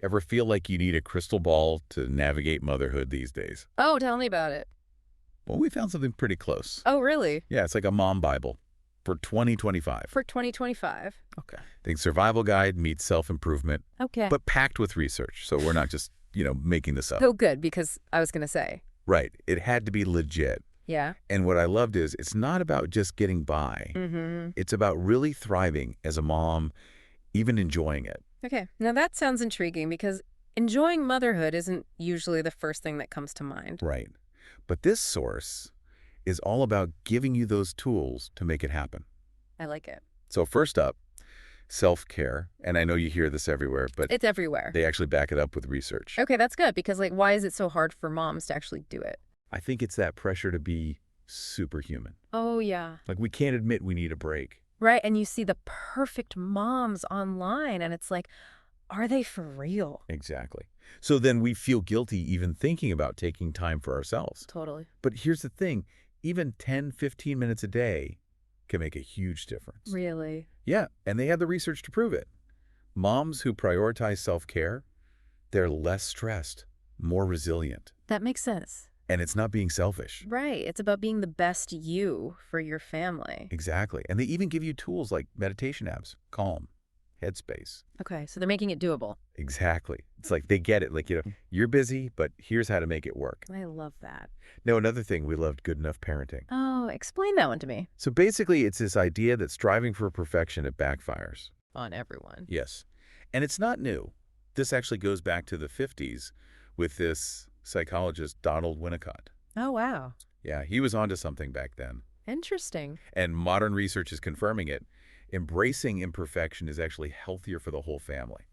Ever feel like you need a crystal ball to navigate motherhood these days? Oh, tell me about it. Well, we found something pretty close. Oh, really? Yeah, it's like a mom Bible for 2025. For 2025. Okay. Think survival guide meets self-improvement, Okay. but packed with research. So we're not just, making this up. Oh, good, because I was going to say. Right. It had to be legit. Yeah. And what I loved is it's not about just getting by. Mm-hmm. It's about really thriving as a mom, even enjoying it. Okay. Now that sounds intriguing because enjoying motherhood isn't usually the first thing that comes to mind. Right. But this source is all about giving you those tools to make it happen. I like it. So first up, self-care. And I know you hear this everywhere, but It's everywhere. they actually back it up with research. Okay, that's good because, why is it so hard for moms to actually do it? I think it's that pressure to be superhuman. Oh, yeah. Like we can't admit we need a break. Right, and you see the perfect moms online, and it's like, are they for real? Exactly. So then we feel guilty even thinking about taking time for ourselves. Totally. But here's the thing, even 10, 15 minutes a day can make a huge difference. Really? Yeah, and they have the research to prove it. Moms who prioritize self-care, they're less stressed, more resilient. That makes sense. And it's not being selfish. Right. It's about being the best you for your family. Exactly. And they even give you tools like meditation apps, Calm, Headspace. Okay, so they're making it doable. Exactly. It's like they get it. Like, you're busy, but here's how to make it work. I love that. Now, another thing, we loved good enough parenting. Oh, explain that one to me. So basically, it's this idea that striving for perfection, it backfires. On everyone. Yes. And it's not new. This actually goes back to the 50s with this psychologist, Donald Winnicott. Oh, wow. Yeah, he was onto something back then. Interesting. And modern research is confirming it. Embracing imperfection is actually healthier for the whole family.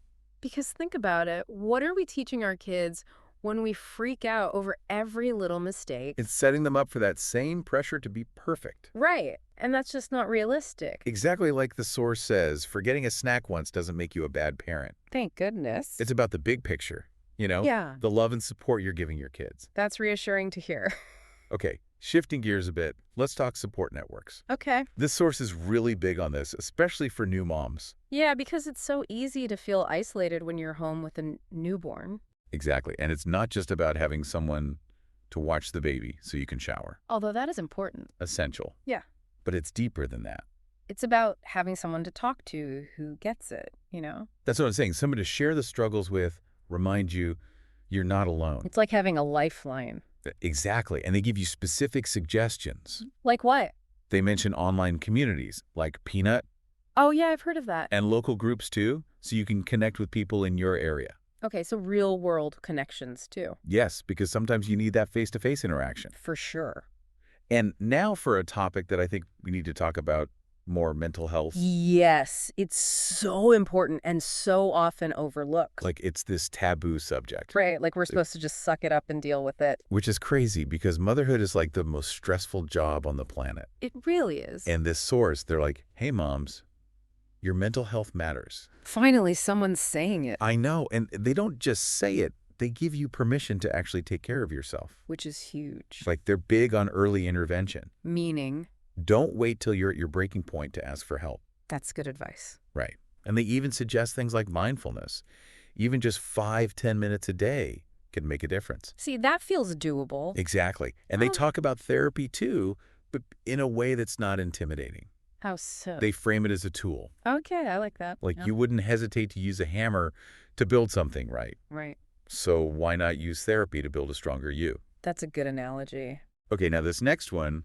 Because think about it. What are we teaching our kids when we freak out over every little mistake? It's setting them up for that same pressure to be perfect. Right. And that's just not realistic. Exactly like the source says, forgetting a snack once doesn't make you a bad parent. Thank goodness. It's about the big picture, Yeah. the love and support you're giving your kids. That's reassuring to hear. Okay, shifting gears a bit, let's talk support networks. Okay. This source is really big on this, especially for new moms. Yeah, because it's so easy to feel isolated when you're home with a newborn. Exactly, and it's not just about having someone to watch the baby so you can shower. Although that is important. Essential. Yeah. But it's deeper than that. It's about having someone to talk to who gets it, That's what I'm saying. Someone to share the struggles with, remind you you're not alone. It's like having a lifeline. Exactly, and they give you specific suggestions. Like what? They mention online communities like Peanut Oh, yeah, I've heard of that. and local groups too, so you can connect with people in your area. Okay, so real world connections too. Yes, because sometimes you need that face-to-face interaction. For sure. And now for a topic that I think we need to talk about more, mental health. Yes, it's so important and so often overlooked. Like it's this taboo subject. Right, like we're supposed to just suck it up and deal with it. Which is crazy because motherhood is like the most stressful job on the planet. It really is. And this source, they're like, hey moms, your mental health matters. Finally, someone's saying it. I know, and they don't just say it, they give you permission to actually take care of yourself. Which is huge. Like they're big on early intervention. Meaning? Don't wait till you're at your breaking point to ask for help. That's good advice. Right. And they even suggest things like mindfulness. Even just 5-10 minutes a day can make a difference. See, that feels doable. Exactly. And they talk about therapy too, but in a way that's not intimidating. How so? They frame it as a tool. Okay, I like that. Like Yeah. you wouldn't hesitate to use a hammer to build something right. Right. So why not use therapy to build a stronger you? That's a good analogy. Okay, now this next one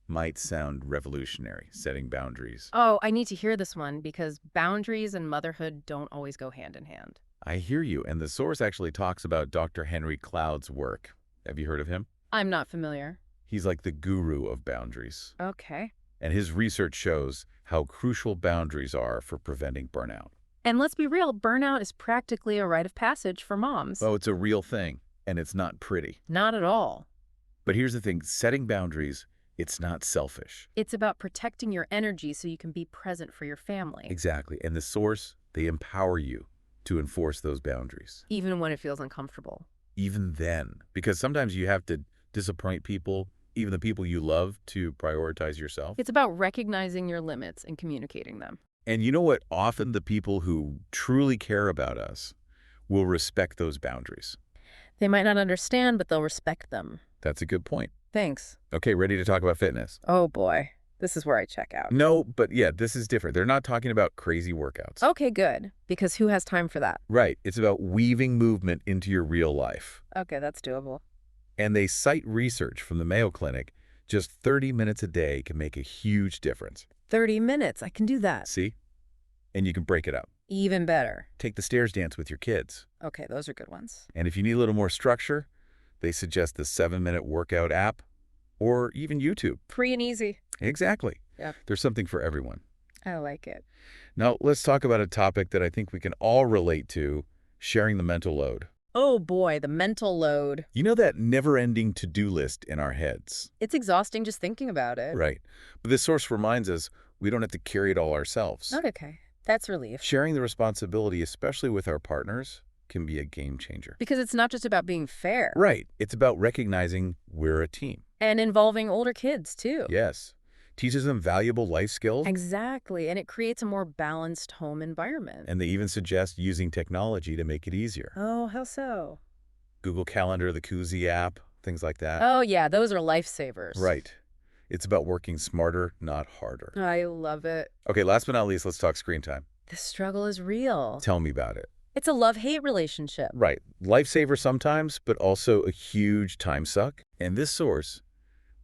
might sound revolutionary, setting boundaries. Oh, I need to hear this one because boundaries and motherhood don't always go hand in hand. I hear you, and the source actually talks about Dr. Henry Cloud's work. Have you heard of him? I'm not familiar. He's like the guru of boundaries. Okay. And his research shows how crucial boundaries are for preventing burnout. And let's be real, burnout is practically a rite of passage for moms. Oh, it's a real thing, and it's not pretty. Not at all. But here's the thing, setting boundaries, it's not selfish. It's about protecting your energy so you can be present for your family. Exactly. And the source, they empower you to enforce those boundaries. Even when it feels uncomfortable. Even then, because sometimes you have to disappoint people, even the people you love, to prioritize yourself. It's about recognizing your limits and communicating them. And you know what? Often the people who truly care about us will respect those boundaries. They might not understand, but they'll respect them. That's a good point. Thanks. Okay, ready to talk about fitness? Oh boy, this is where I check out. No, but yeah, this is different. They're not talking about crazy workouts. Okay, good. Because who has time for that? Right. It's about weaving movement into your real life. Okay, that's doable. And they cite research from the Mayo Clinic. Just 30 minutes a day can make a huge difference. 30 minutes, I can do that. See? And you can break it up. Even better. Take the stairs dance with your kids. Okay, those are good ones. And if you need a little more structure, they suggest the 7-minute workout app or even YouTube. Free and easy. Exactly. Yeah. There's something for everyone. I like it. Now, let's talk about a topic that I think we can all relate to, sharing the mental load. Oh boy, the mental load. You know that never-ending to-do list in our heads? It's exhausting just thinking about it. Right. But this source reminds us we don't have to carry it all ourselves. Okay, that's relief. Sharing the responsibility, especially with our partners, can be a game changer. Because it's not just about being fair. Right. It's about recognizing we're a team. And involving older kids, too. Yes. Teaches them valuable life skills. Exactly, and it creates a more balanced home environment. And they even suggest using technology to make it easier. Oh, how so? Google Calendar, the Koozie app, things like that. Oh, yeah, those are lifesavers. Right. It's about working smarter, not harder. I love it. Okay, last but not least, let's talk screen time. The struggle is real. Tell me about it. It's a love-hate relationship. Right. Lifesaver sometimes, but also a huge time suck. And this source,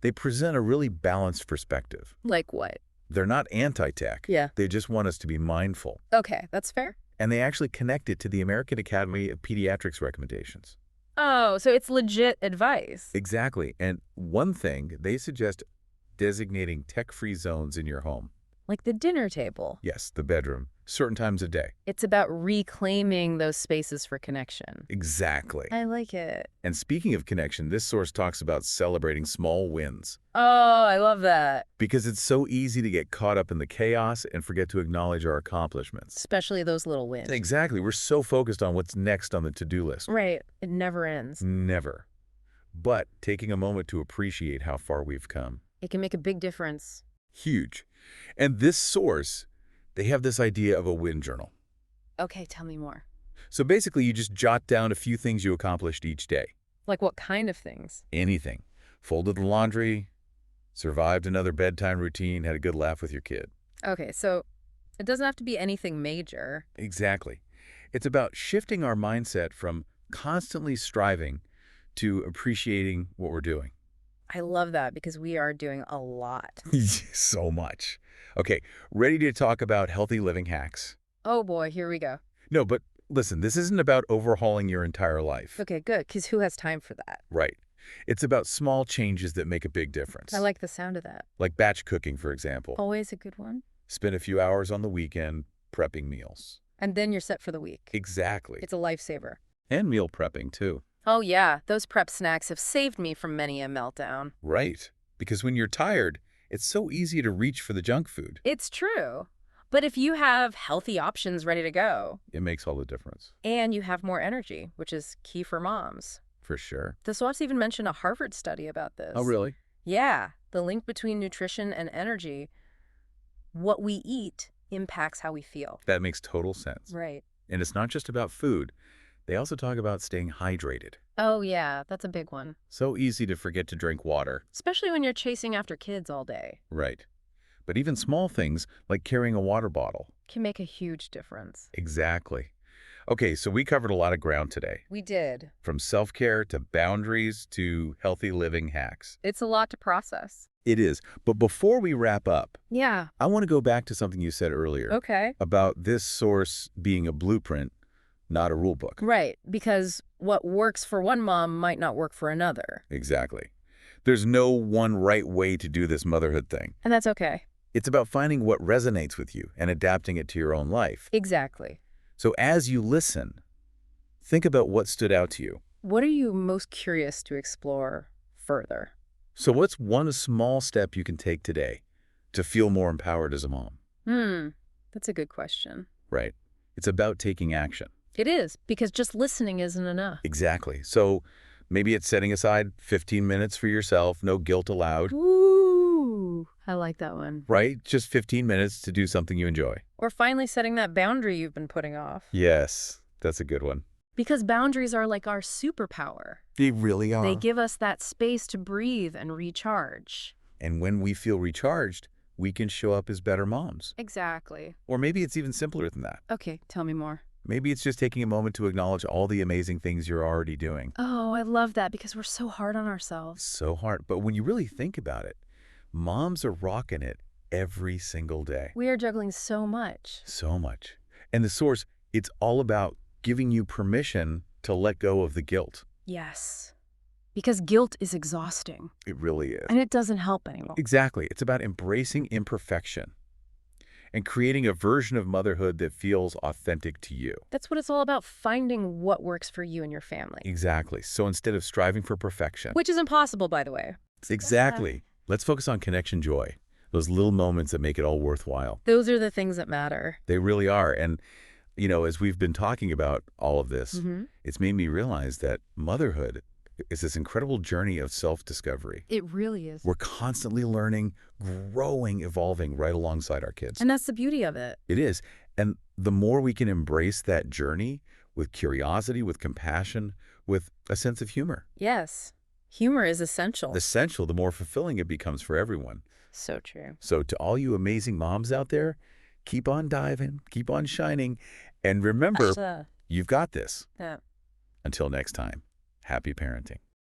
they present a really balanced perspective. Like what? They're not anti-tech. Yeah. They just want us to be mindful. Okay, that's fair. And they actually connect it to the American Academy of Pediatrics recommendations. Oh, so it's legit advice. Exactly. And one thing, they suggest designating tech-free zones in your home. Like the dinner table. Yes, the bedroom, certain times a day. It's about reclaiming those spaces for connection. Exactly. I like it. And speaking of connection, this source talks about celebrating small wins. Oh, I love that. Because it's so easy to get caught up in the chaos and forget to acknowledge our accomplishments. Especially those little wins. Exactly. We're so focused on what's next on the to-do list. Right. It never ends. Never. But taking a moment to appreciate how far we've come. It can make a big difference. Huge. And this source, they have this idea of a win journal. Okay, tell me more. So basically, you just jot down a few things you accomplished each day. Like what kind of things? Anything. Folded the laundry, survived another bedtime routine, had a good laugh with your kid. Okay, so it doesn't have to be anything major. Exactly. It's about shifting our mindset from constantly striving to appreciating what we're doing. I love that because we are doing a lot. So much. Okay, ready to talk about healthy living hacks? Oh boy, here we go. No, but listen, this isn't about overhauling your entire life. Okay, good, because who has time for that? Right. It's about small changes that make a big difference. I like the sound of that. Like batch cooking, for example. Always a good one. Spend a few hours on the weekend prepping meals. And then you're set for the week. Exactly. It's a lifesaver. And meal prepping, too. Oh yeah, those prep snacks have saved me from many a meltdown. Right. Because when you're tired, it's so easy to reach for the junk food. It's true. But if you have healthy options ready to go, It makes all the difference. and you have more energy, which is key for moms. For sure. The source even mentioned a Harvard study about this. Oh, really? Yeah, the link between nutrition and energy. What we eat impacts how we feel. That makes total sense. Right. And it's not just about food. They also talk about staying hydrated. Oh yeah, that's a big one. So easy to forget to drink water. Especially when you're chasing after kids all day. Right. But even small things like carrying a water bottle. Can make a huge difference. Exactly. Okay, so we covered a lot of ground today. We did. From self-care to boundaries to healthy living hacks. It's a lot to process. It is. But before we wrap up, Yeah. I want to go back to something you said earlier Okay. about this source being a blueprint, not a rule book. Right, because what works for one mom might not work for another. Exactly. There's no one right way to do this motherhood thing. And that's okay. It's about finding what resonates with you and adapting it to your own life. Exactly. So as you listen, think about what stood out to you. What are you most curious to explore further? So what's one small step you can take today to feel more empowered as a mom? That's a good question. Right. It's about taking action. It is, because just listening isn't enough. Exactly. So maybe it's setting aside 15 minutes for yourself, no guilt allowed, Ooh, I like that one. right? Just 15 minutes to do something you enjoy. Or finally setting that boundary you've been putting off. Yes, that's a good one. Because boundaries are like our superpower. They really They are. give us that space to breathe and recharge. And when we feel recharged, we can show up as better moms. Exactly. Or maybe it's even simpler than that. Okay, tell me more. Maybe it's just taking a moment to acknowledge all the amazing things you're already doing. Oh, I love that because we're so hard on ourselves. So hard. But when you really think about it, moms are rocking it every single day. We are juggling so much. So much. And the source, it's all about giving you permission to let go of the guilt. Yes. Because guilt is exhausting. It really is. And it doesn't help anymore. Exactly. It's about embracing imperfection and creating a version of motherhood that feels authentic to you. That's what it's all about, finding what works for you and your family. Exactly. So instead of striving for perfection. Which is impossible, by the way. Exactly. Let's focus on connection joy. Those little moments that make it all worthwhile. Those are the things that matter. They really are. And, as we've been talking about all of this, Mm-hmm. it's made me realize that motherhood is this incredible journey of self-discovery. It really is. We're constantly learning, growing, evolving right alongside our kids. And that's the beauty of it. It is. And the more we can embrace that journey with curiosity, with compassion, with a sense of humor. Yes. Humor is essential. Essential, the more fulfilling it becomes for everyone. So true. So to all you amazing moms out there, keep on diving, keep on shining, and remember, you've got this. Yeah. Until next time, happy parenting.